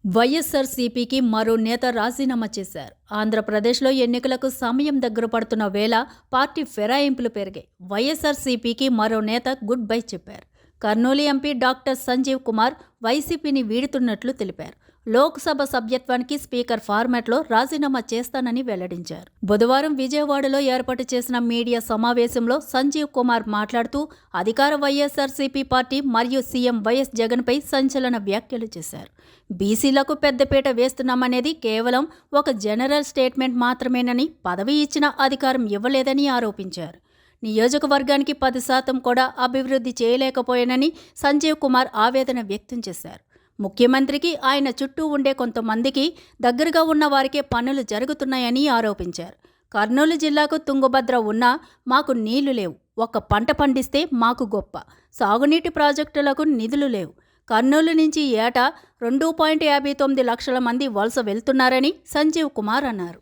వైఎస్ఆర్సీపీకి మరో నేత రాజీనామా చేశారు. ఆంధ్రప్రదేశ్లో ఎన్నికలకు సమయం దగ్గర పడుతున్న వేళ పార్టీ ఫిరాయింపులు పెరిగాయి. వైఎస్ఆర్సీపీకి మరో నేత గుడ్ బై చెప్పారు. కర్నూలు ఎంపీ డాక్టర్ సంజీవ్ కుమార్ వైసీపీని వీడుతున్నట్లు తెలిపారు. లోక్సభ సభ్యత్వానికి స్పీకర్ ఫార్మాట్లో రాజీనామా చేస్తానని వెల్లడించారు. బుధవారం విజయవాడలో ఏర్పాటు చేసిన మీడియా సమావేశంలో సంజీవ్ కుమార్ మాట్లాడుతూ అధికార వైఎస్ఆర్సీపీ పార్టీ మరియు సీఎం వైఎస్ జగన్పై సంచలన వ్యాఖ్యలు చేశారు. బీసీలకు పెద్దపీట వేస్తున్నామనేది కేవలం ఒక జనరల్ స్టేట్మెంట్ మాత్రమేనని, పదవి ఇచ్చిన అధికారం ఇవ్వలేదని ఆరోపించారు. నియోజకవర్గానికి 10% కూడా అభివృద్ధి చేయలేకపోయానని సంజీవ్ కుమార్ ఆవేదన వ్యక్తం చేశారు. ముఖ్యమంత్రికి ఆయన చుట్టూ ఉండే కొంతమందికి దగ్గరగా ఉన్న వారికే పనులు జరుగుతున్నాయని ఆరోపించారు. కర్నూలు జిల్లాకు తుంగభద్ర ఉన్నా మాకు నీళ్లు లేవు. ఒక్క పంట పండిస్తే మాకు గొప్ప. సాగునీటి ప్రాజెక్టులకు నిధులు లేవు. కర్నూలు నుంచి ఏటా 2.59 లక్షల మంది వలస వెళ్తున్నారని సంజీవ్ కుమార్ అన్నారు.